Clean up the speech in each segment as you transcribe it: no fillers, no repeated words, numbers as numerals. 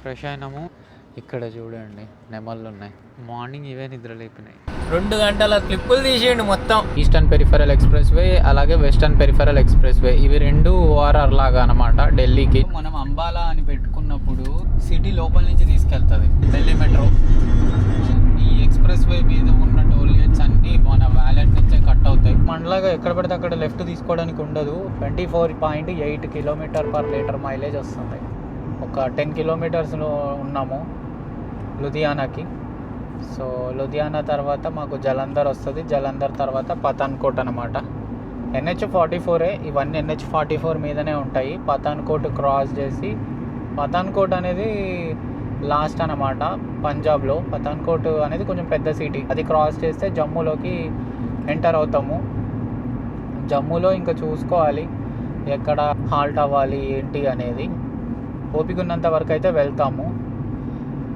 Fresh అయినాము. ఇక్కడ చూడండి నెమళ్ళు ఉన్నాయి. మార్నింగ్ ఇవే నిద్ర లేపినాయి. 2 గంటల క్లిప్పులు తీసేయండి మొత్తం. ఈస్టర్న్ పెరిఫెరల్ ఎక్స్ప్రెస్ వే, అలాగే వెస్టర్న్ పెరిఫెరల్ ఎక్స్ప్రెస్ వే, ఇవి 2 ఓఆర్ఆర్ లాగా అనమాట ఢిల్లీకి. మనం అంబాలా అని పెట్టుకున్నప్పుడు సిటీ లోపల నుంచి తీసుకెళ్తుంది ఢిల్లీ మెట్రో. ఈ ఎక్స్ప్రెస్ వే మీద ఉన్న టోల్ గేట్స్ అన్నీ మన వ్యాలెట్ నుంచే కట్ అవుతాయి. మనలాగా ఎక్కడ పడితే అక్కడ లెఫ్ట్ తీసుకోవడానికి ఉండదు. 24.8 km/లీటర్ మైలేజ్ వస్తుంది. ఒక 10 కిలోమీటర్స్లో ఉన్నాము లుధియానాకి. సో లుధియానా తర్వాత మాకు జలంధర్ వస్తుంది. జలంధర్ తర్వాత పఠాన్కోట్ అనమాట. NH44 ఇవన్నీ NH44 మీదనే ఉంటాయి. పఠాన్కోట్ క్రాస్ చేసి, పఠాన్కోట్ అనేది లాస్ట్ అనమాట పంజాబ్లో. పఠాన్కోట్ అనేది కొంచెం పెద్ద సిటీ. అది క్రాస్ చేస్తే జమ్మూలోకి ఎంటర్ అవుతాము. జమ్మూలో ఇంకా చూసుకోవాలి ఎక్కడ హాల్ట్ అవ్వాలి ఏంటి అనేది. ఓపిక ఉన్నంత వరకు అయితే వెళ్తాము.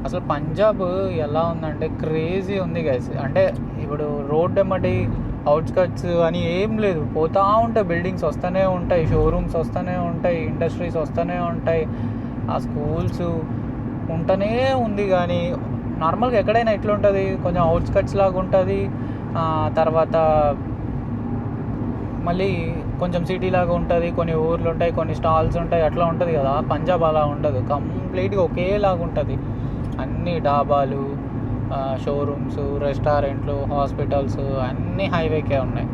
అసలు పంజాబ్ ఎలా ఉందంటే క్రేజీ ఉంది గైస్. అంటే ఇప్పుడు రోడ్ ఎమ్మటి అవుట్స్కట్స్ అని ఏం లేదు, పోతూ ఉంటాయి, బిల్డింగ్స్ వస్తూనే ఉంటాయి, షోరూమ్స్ వస్తూనే ఉంటాయి, ఇండస్ట్రీస్ వస్తూనే ఉంటాయి, ఆ స్కూల్స్ ఉంటూనే ఉంది. కానీ నార్మల్గా ఎక్కడైనా ఎట్లుంటుంది, కొంచెం అవుట్స్కట్స్ లాగా ఉంటుంది, తర్వాత మళ్ళీ కొంచెం సిటీ లాగా ఉంటుంది, కొన్ని ఊర్లు ఉంటాయి, కొన్ని స్టాల్స్ ఉంటాయి, అట్లా ఉంటుంది కదా. పంజాబ్ అలా ఉండదు, కంప్లీట్గా ఒకేలాగా ఉంటుంది. అన్ని డాబాలు, షోరూమ్స్, రెస్టారెంట్లు, హాస్పిటల్స్ అన్నీ హైవేకే ఉన్నాయి.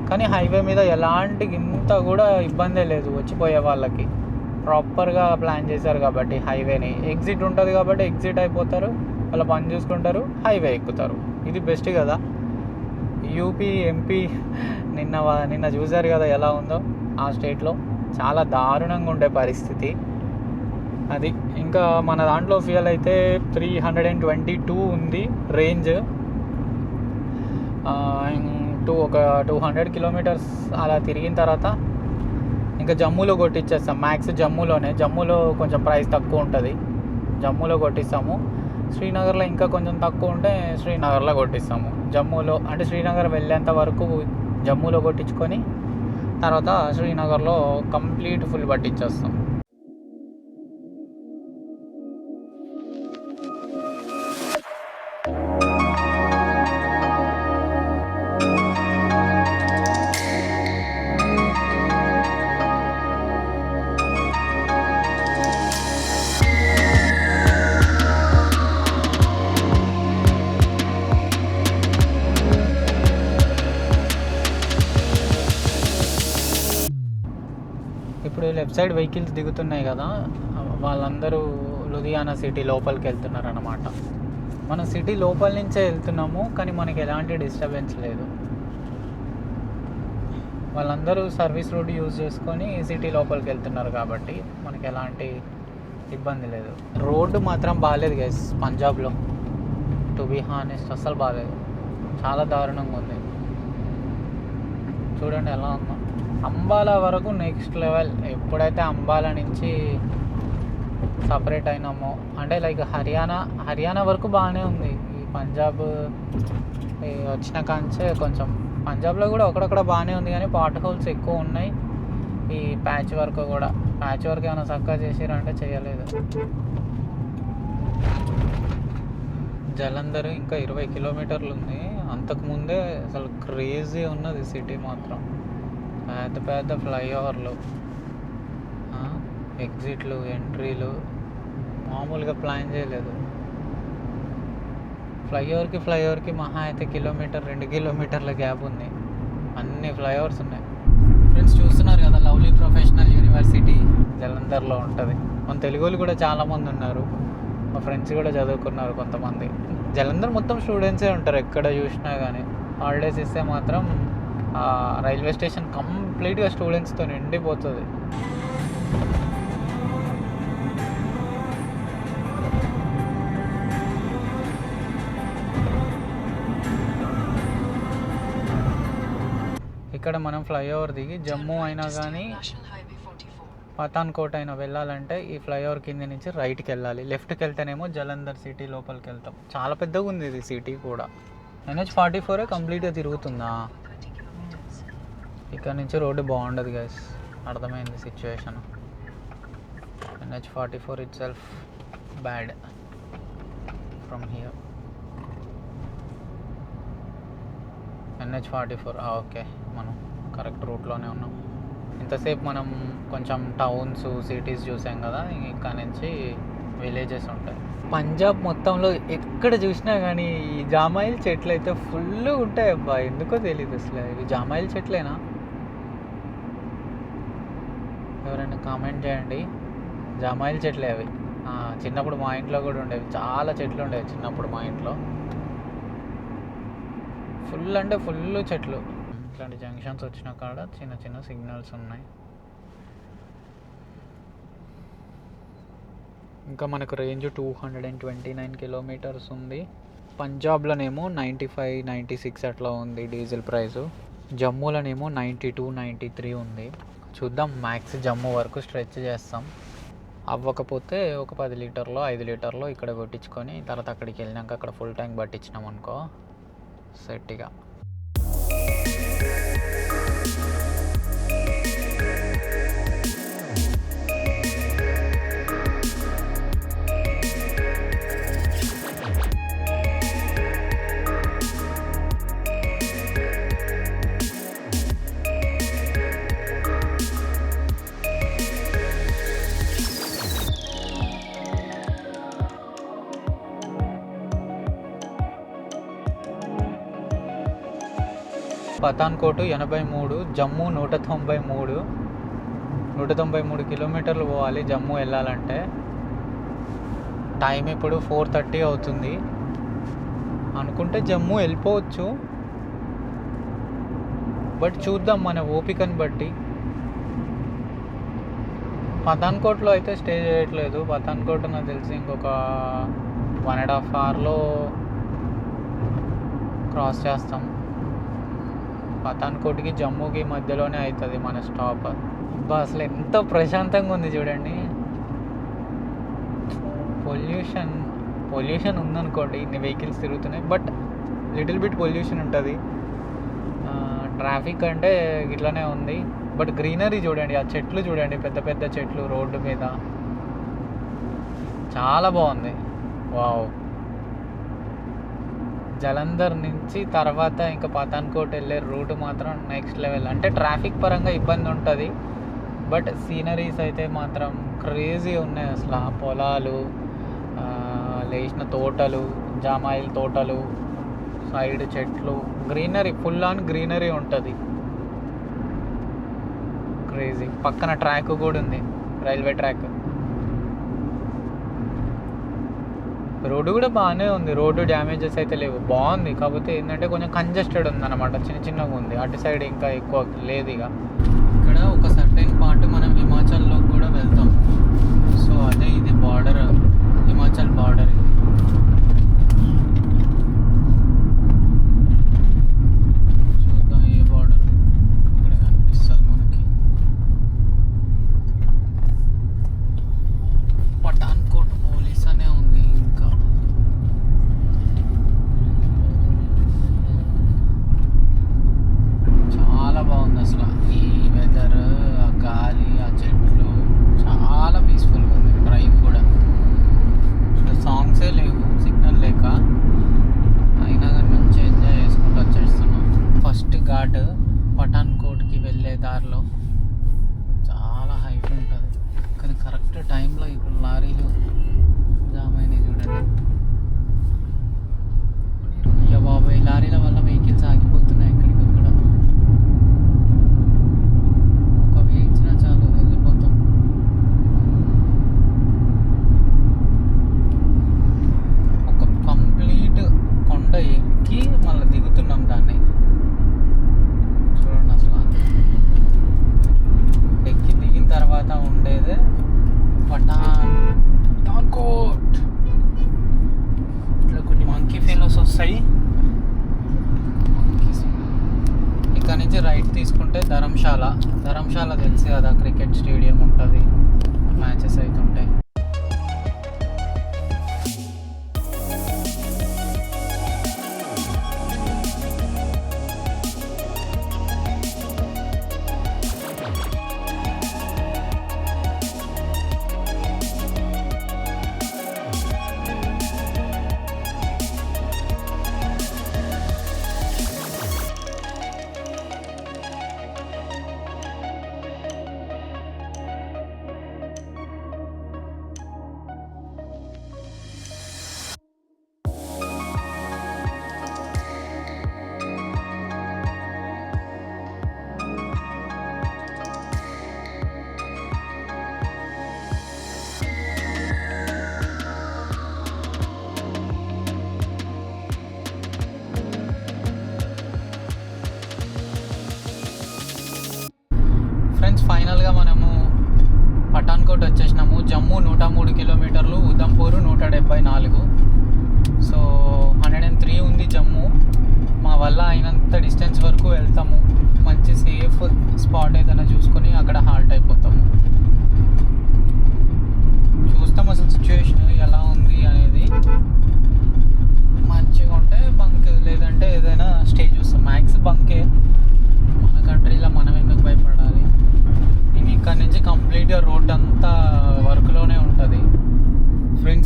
కానీ హైవే మీద ఎలాంటి ఇంత కూడా ఇబ్బందే లేదు వచ్చిపోయే వాళ్ళకి. ప్రాపర్గా ప్లాన్ చేశారు కాబట్టి హైవేని. ఎగ్జిట్ ఉంటుంది కాబట్టి ఎగ్జిట్ అయిపోతారు, వాళ్ళ పని చూసుకుంటారు, హైవే ఎక్కుతారు. ఇది బెస్ట్ కదా. యూపీ, ఎంపీ నిన్న చూశారు కదా ఎలా ఉందో. ఆ స్టేట్లో చాలా దారుణంగా ఉండే పరిస్థితి అది. ఇంకా మన దాంట్లో ఫ్యూయల్ అయితే 322 ఉంది రేంజ్. ఒక 200 కిలోమీటర్స్ అలా తిరిగిన తర్వాత ఇంకా జమ్మూలో కొట్టించేస్తాం. మ్యాక్స్ జమ్మూలో కొంచెం ప్రైస్ తక్కువ ఉంటుంది, జమ్మూలో కొట్టిస్తాము. శ్రీనగర్లో ఇంకా కొంచెం తక్కువ ఉంటే శ్రీనగర్లో కొట్టిస్తాము. జమ్మూలో అంటే శ్రీనగర్ వెళ్ళేంత వరకు జమ్మూలో కొట్టించుకొని తర్వాత శ్రీనగర్లో కంప్లీట్ ఫుల్ పట్టించేస్తాం. ఇప్పుడు లెఫ్ట్ సైడ్ వెహికల్స్ దిగుతున్నాయి కదా, వాళ్ళందరూ లుధియానా సిటీ లోపలికి వెళ్తున్నారు అన్నమాట. మనం సిటీ లోపల నుంచే వెళ్తున్నాము, కానీ మనకి ఎలాంటి డిస్టర్బెన్స్ లేదు. వాళ్ళందరూ సర్వీస్ రోడ్ యూజ్ చేసుకొని సిటీ లోపలికి వెళ్తున్నారు కాబట్టి మనకి ఎలాంటి ఇబ్బంది లేదు. రోడ్డు మాత్రం బాగాలేదు గైస్ పంజాబ్లో, టు బీ హానెస్ట్ అస్సలు బాగాలేదు, చాలా దారుణంగా ఉంది. చూడండి ఎలా ఉందో. అంబాలా వరకు నెక్స్ట్ లెవెల్. ఎప్పుడైతే అంబాలా నుంచి సపరేట్ అయినామో, అంటే లైక్ హర్యానా వరకు బాగానే ఉంది. ఈ పంజాబ్ వచ్చిన కాంచే కొంచెం పంజాబ్లో కూడా అక్కడక్కడ బాగానే ఉంది, కానీ పాట్ హోల్స్ ఎక్కువ ఉన్నాయి. ఈ ప్యాచ్ వర్క్ ఏమైనా చక్కగా చేసిరంటే చేయలేదు. జలంధర్ ఇంకా 20 కిలోమీటర్లు ఉంది. అంతకుముందే అసలు క్రేజీ ఉన్నది సిటీ మాత్రం. పెద్ద ఫ్లైఓవర్లు, ఎగ్జిట్లు, ఎంట్రీలు మామూలుగా ప్లాన్ చేయలేదు. ఫ్లైఓవర్కి మహా అయితే 1-2 కిలోమీటర్ల గ్యాప్ ఉంది. అన్ని ఫ్లైఓవర్స్ ఉన్నాయి. ఫ్రెండ్స్ చూస్తున్నారు కదా, లవ్లీ ప్రొఫెషనల్ యూనివర్సిటీ జలంధర్లో ఉంటుంది. మన తెలుగులు కూడా చాలామంది ఉన్నారు, మా ఫ్రెండ్స్ కూడా చదువుకున్నారు కొంతమంది. జలంధర్ మొత్తం స్టూడెంట్సే ఉంటారు ఎక్కడ చూసినా. కానీ హాలిడేస్ ఇస్తే మాత్రం రైల్వే స్టేషన్ కంప్లీట్గా స్టూడెంట్స్తో నిండిపోతుంది. ఇక్కడ మనం ఫ్లైఓవర్ దిగి జమ్మూ అయినా కానీ పఠాన్కోట్ అయినా వెళ్ళాలంటే ఈ ఫ్లైఓవర్ కింద నుంచి రైట్కి వెళ్ళాలి. లెఫ్ట్కి వెళ్తేనేమో జలంధర్ సిటీ లోపలికి వెళ్తాం. చాలా పెద్దగా ఉంది ఇది సిటీ కూడా. NH44 కంప్లీట్గా తిరుగుతుందా? ఇక్కడ నుంచి రోడ్డు బాగుండదు గైస్, అర్థమైంది situation. NH44 it self bad from here. NH44. Okay, మనం కరెక్ట్ రూట్లోనే ఉన్నాం. ఇంతసేపు మనం కొంచెం టౌన్స్ సిటీస్ చూసాం కదా, ఇక్కడ నుంచి విలేజెస్ ఉంటాయి. పంజాబ్ మొత్తంలో ఎక్కడ చూసినా కానీ ఈ జామాయిల్ చెట్లు అయితే ఫుల్ ఉంటాయి అబ్బా, ఎందుకో తెలియదు అసలు. ఇవి జామాయిల్ చెట్లేనా? ఎవరైనా కామెంట్ చేయండి. జామాయిల్ చెట్లే అవి. చిన్నప్పుడు మా ఇంట్లో కూడా ఉండేవి, చాలా చెట్లు ఉండేవి చిన్నప్పుడు మా ఇంట్లో. ఫుల్ అంటే ఫుల్ చెట్లు. ఇట్లాంటి జంక్షన్స్ వచ్చిన కాడ చిన్న చిన్న సిగ్నల్స్ ఉన్నాయి. ఇంకా మనకు రేంజ్ 229 కిలోమీటర్స్ ఉంది. పంజాబ్లోనేమో 95, 96 అట్లా ఉంది డీజిల్ ప్రైసు. జమ్మూలోనేమో 92, 93 ఉంది. చూద్దాం, మ్యాక్స్ జమ్మూ వరకు స్ట్రెచ్ చేస్తాం. అవ్వకపోతే ఒక 10 లీటర్లో 5 లీటర్లో ఇక్కడ కొట్టించుకొని తర్వాత అక్కడికి వెళ్ళినాక అక్కడ ఫుల్ ట్యాంక్ పట్టించినాం అనుకో సెట్గా. పఠాన్కోట్ 83, జమ్మూ 193 కిలోమీటర్లు పోవాలి జమ్మూ వెళ్ళాలంటే. టైం ఇప్పుడు 4:30 అవుతుంది. అనుకుంటే జమ్మూ వెళ్ళిపోవచ్చు, బట్ చూద్దాం మన ఓపికని బట్టి. పఠాన్కోట్లో అయితే స్టే చేయట్లేదు. పఠాన్కోట్ నాకు తెలిసి ఇంకొక 1.5 అవర్లో క్రాస్ చేస్తాం. పఠాన్కోట్కి జమ్మూకి మధ్యలోనే అవుతుంది మన స్టాప్. అసలు ఎంత ప్రశాంతంగా ఉంది చూడండి. పొల్యూషన్ ఉందనుకోండి, ఇన్ని వెహికల్స్ తిరుగుతున్నాయి, బట్ లిటిల్ బిట్ పొల్యూషన్ ఉంటుంది. ట్రాఫిక్ అంటే ఇట్లానే ఉంది, బట్ గ్రీనరీ చూడండి, ఆ చెట్లు చూడండి, పెద్ద పెద్ద చెట్లు రోడ్డు మీద, చాలా బాగుంది. వావ్. జలంధర్ నుంచి తర్వాత ఇంకా పఠాన్కోట్ వెళ్ళే రూట్ మాత్రం నెక్స్ట్ లెవెల్. అంటే ట్రాఫిక్ పరంగా ఇబ్బంది ఉంటుంది, బట్ సీనరీస్ అయితే మాత్రం క్రేజీ ఉన్నాయి అసలు. ఆ పొలాలు, లేచిన తోటలు, జామాయిల్ తోటలు, సైడ్ చెట్లు, గ్రీనరీ, ఫుల్ ఆన్ గ్రీనరీ ఉంటుంది. క్రేజీ. పక్కన ట్రాక్ కూడా ఉంది, రైల్వే ట్రాక్. రోడ్డు కూడా బాగానే ఉంది, రోడ్డు డ్యామేజెస్ అయితే లేవు, బాగుంది. కాకపోతే ఏంటంటే కొంచెం కంజెస్టెడ్ ఉందన్నమాట, చిన్నగా ఉంది. అటు సైడ్ ఇంకా ఎక్కువ లేదు. ఇక ఇక్కడ ఒక సర్టెన్ పార్ట్ మనం హిమాచల్లో కూడా వెళ్తాం. సో అదే ఇది బార్డర్, హిమాచల్ బార్డర్. ఇది చూద్దాం ఏ బార్డర్ ఇక్కడ కనిపిస్తుంది మనకి. పఠాన్కోట్ పోలీస్ అనే ఉంది. ఇంకా చాలా బాగుంది అసలు. ఈ వెదర్, ఆ గాలి, ఆ చెట్లు, చాలా పీస్ఫుల్గా ఉంది. డ్రైవ్ కూడా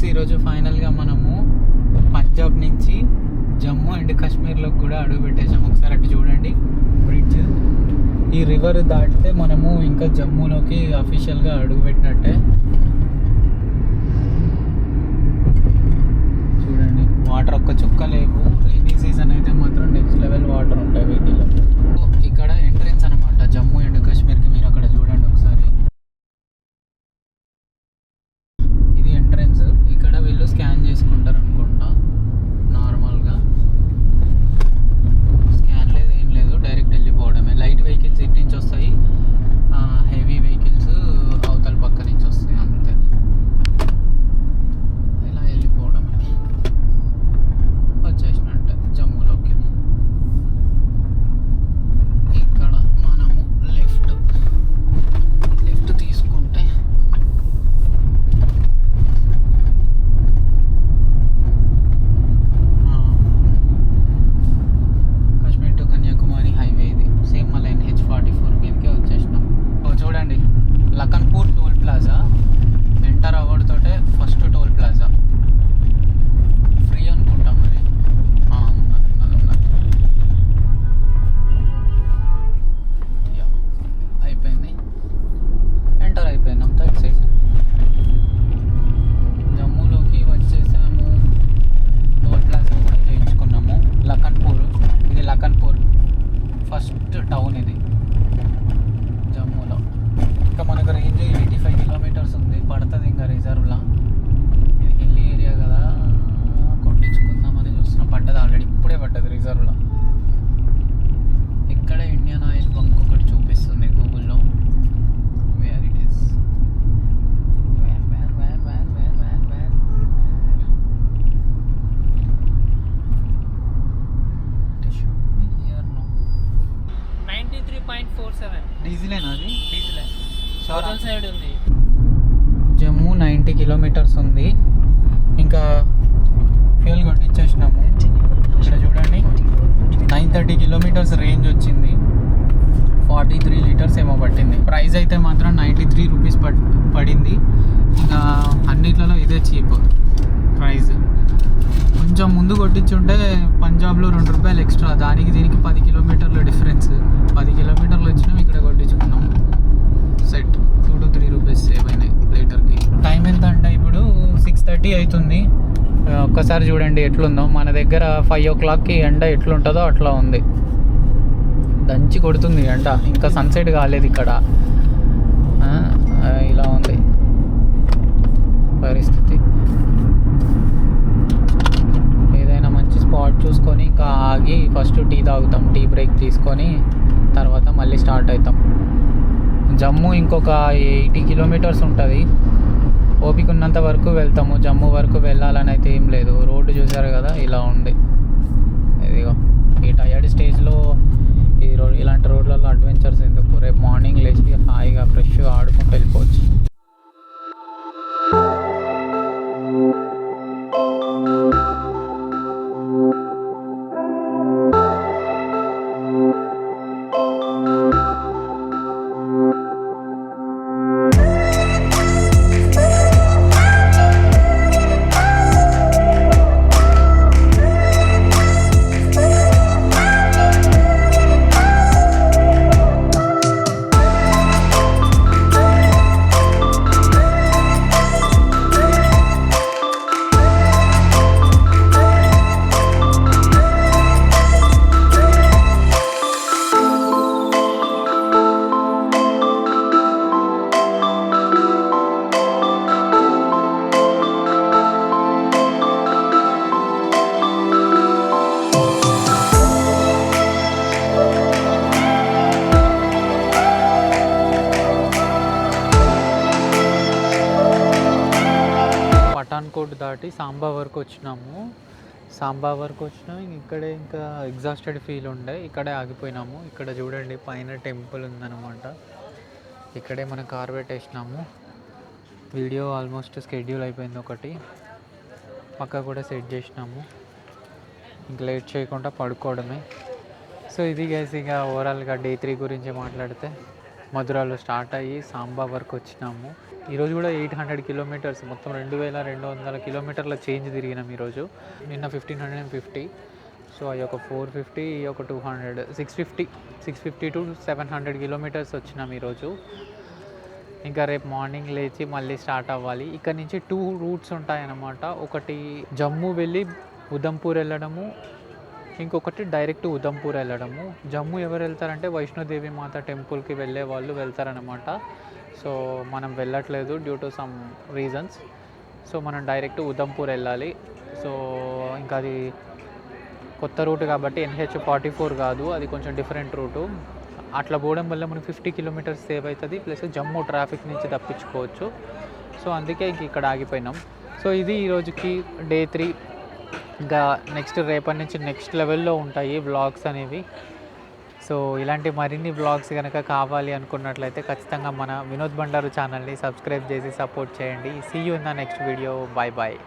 ఫ్రెండ్స్, ఈరోజు ఫైనల్గా మనము పంజాబ్ నుంచి జమ్మూ అండ్ కాశ్మీర్లోకి కూడా అడుగు పెట్టేసాము. ఒకసారి అటు చూడండి బ్రిడ్జ్. ఈ రివర్ దాటితే మనము ఇంకా జమ్మూలోకి అఫీషియల్గా అడుగు పెట్టినట్టే. చూడండి, వాటర్ ఒక్క చుక్క లేవు. రైనీ సీజన్ అయితే మాత్రం నెక్స్ట్ లెవెల్ వాటర్ ఉంటాయి వీటిలో. ఇక్కడ ఎంట్రెన్స్ అనమాట జమ్మూ అండ్ కాశ్మీర్కి. మీరు అక్కడ చూడండి ఒకసారి, ఇది ఎంట్రెన్స్. ఇక్కడ వీళ్ళు స్కాన్ చేసుకుంటారు అనుకుంటా. నార్మల్గా స్కాన్ లేదు, ఏం లేదు, డైరెక్ట్ వెళ్ళిపోవడమే. లైట్ వెహికల్స్ ఇటు నుంచి వస్తాయి, హెవీ వెహికల్స్ అవతల పక్క నుంచి వస్తాయి, అంతే. ఇలా వెళ్ళిపోవడమే, వచ్చేసినట్టే జమ్మూలోకి. ఇక్కడ మనము లెఫ్ట్ తీసుకుంటే కాశ్మీర్ టు కన్యాకుమారి హైవే. ఇది సేమ్ మళ్ళీ NH44 మీదకే వచ్చేసినాం. చూడండి, లఖన్పూర్ టోల్ ప్లాజా ఎంటర్ అవ్వడంతోటే ఫస్ట్ టోల్ ప్లాజా. ఫ్రీ అనుకుంటాం మరి. ఉన్నది. యా, అయిపోయింది, ఎంటర్ అయిపోయినాం. ఎక్సైజ్ జమ్మూలోకి వచ్చేసాము. టోల్ ప్లాజా కూడా చేయించుకున్నాము. లఖన్పూర్, ఇది లఖన్పూర్ ఫస్ట్ టౌన్ ఇది జమ్మూలో. ఇంకా మనకు రేంజ్ 85 కిలోమీటర్స్ ఉంది, పడుతుంది ఇంకా రిజర్వ్లా. ఇది హిల్లీ ఏరియా కదా, కొట్టించుకుందామని చూస్తున్నాం. పడ్డది ఆల్రెడీ, ఇప్పుడే పడ్డది రిజర్వ్లో. ఇక్కడ ఇండియన్ ఆయిల్ బంక్ ఒకటి చూపిస్తుంది గూగుల్లో. Where it is, it should be here now. 93.47 డీజిలేనా అది? డీజిల్ షోర్ సైడ్ ఉంది. జమ్మూ 90 కిలోమీటర్స్ ఉంది. ఇంకా ఫ్యూల్ కొట్టించేసినాము. ఇక్కడ చూడండి, 930 కిలోమీటర్స్ రేంజ్ వచ్చింది. 43 లీటర్స్ ఏమో పట్టింది. ప్రైస్ అయితే మాత్రం 93 రూపీస్ పడింది. ఇంకా అన్నిట్లలో ఇదే చీప్ ప్రైస్. కొంచెం ముందు కొట్టించుంటే పంజాబ్లో 2 రూపాయలు ఎక్స్ట్రా, దానికి దీనికి 10 కిలోమీటర్ల డిఫరెన్స్. 10 కిలోమీటర్లు వచ్చినాం, ఇక్కడ కొట్టించుకున్నాం. సెట్ 2 to 3 రూపీస్ సేవ్ అయినాయి లీటర్కి. టైం ఎంత అంటే ఇప్పుడు 6:30 అవుతుంది. ఒక్కసారి చూడండి ఎట్లుందో. మన దగ్గర 5 o'clockకి ఎండ ఎట్లుంటుందో అట్లా ఉంది. దంచి కొడుతుంది ఎండ. ఇంకా సన్సెట్ కాలేదు ఇక్కడ. ఇలా ఉంది పరిస్థితి. ఏదైనా మంచి స్పాట్ చూసుకొని ఇంకా ఆగి ఫస్ట్ టీ తాగుతాం. టీ బ్రేక్ తీసుకొని తర్వాత మళ్ళీ స్టార్ట్ అవుతాం. జమ్మూ ఇంకొక 80 కిలోమీటర్స్ ఉంటుంది. ఓపిక ఉన్నంత వరకు వెళ్తాము. జమ్మూ వరకు వెళ్ళాలని అయితే ఏం లేదు. రోడ్డు చూసారు కదా, ఇలా ఉంది. ఇదిగో ఈ టయర్డ్ స్టేజ్లో ఇలాంటి రోడ్లలో అడ్వెంచర్స్ ఎందుకు? రేపు మార్నింగ్ లేచి హాయిగా ఫ్రెష్గా ఆడుకుంటూ వెళ్ళిపోవచ్చు. పఠాన్కోట్ దాటి సాంబా వరకు వచ్చినాము. ఇక్కడే ఇంకా ఎగ్జాస్టెడ్ ఫీల్ ఉండే, ఇక్కడే ఆగిపోయినాము. ఇక్కడ చూడండి పైన టెంపుల్ ఉందన్నమాట. ఇక్కడే మన కార్ పెట్టేసినాము. వీడియో ఆల్మోస్ట్ షెడ్యూల్ అయిపోయింది. ఒకటి పక్క కూడా సెట్ చేసినాము. ఇంక లేట్ చేయకుండా పడుకోవడమే. సో ఇది గైస్, ఇక ఓవరాల్గా డే 3 గురించి మాట్లాడితే మధురాలో స్టార్ట్ అయ్యి సాంబా వరకు వచ్చినాము. ఈరోజు కూడా 800 కిలోమీటర్స్, మొత్తం 2200 కిలోమీటర్ల చేంజ్ తిరిగినాం ఈరోజు. నిన్న 1550, సో అవి ఒక 450, ఒక 200, 650 టు 700 కిలోమీటర్స్ వచ్చినాం ఈరోజు. ఇంకా రేపు మార్నింగ్ లేచి మళ్ళీ స్టార్ట్ అవ్వాలి. ఇక్కడ నుంచి 2 రూట్స్ ఉంటాయన్నమాట. ఒకటి జమ్మూ వెళ్ళి ఉదంపూర్ వెళ్ళడము, ఇంకొకటి డైరెక్ట్ ఉదంపూర్ వెళ్ళడము. జమ్మూ ఎవరు వెళ్తారంటే వైష్ణోదేవి మాత టెంపుల్కి వెళ్ళే వాళ్ళు వెళ్తారనమాట. సో మనం వెళ్ళట్లేదు due to some reasons. So మనం డైరెక్ట్ ఉదంపూర్ వెళ్ళాలి. సో ఇంకా అది కొత్త రూట్ కాబట్టి NH44 కాదు, అది కొంచెం డిఫరెంట్ రూటు. అట్లా పోవడం వల్ల మనకు 50 కిలోమీటర్స్ సేవ్ అవుతుంది, ప్లస్ జమ్మూ ట్రాఫిక్ నుంచి తప్పించుకోవచ్చు. సో అందుకే ఇంక ఇక్కడ ఆగిపోయినాం. సో ఇది ఈరోజుకి డే 3. ఇంకా నెక్స్ట్ రేపటి నుంచి నెక్స్ట్ లెవెల్లో ఉంటాయి వ్లాగ్స్ అనేవి. సో ఇలాంటి మరిన్ని వ్లాగ్స్ కనుక కావాలి అనుకున్నట్లయితే ఖచ్చితంగా మన వినోద్ బండారు ఛానల్ని సబ్స్క్రైబ్ చేసి సపోర్ట్ చేయండి. See you in the next video. Bye bye.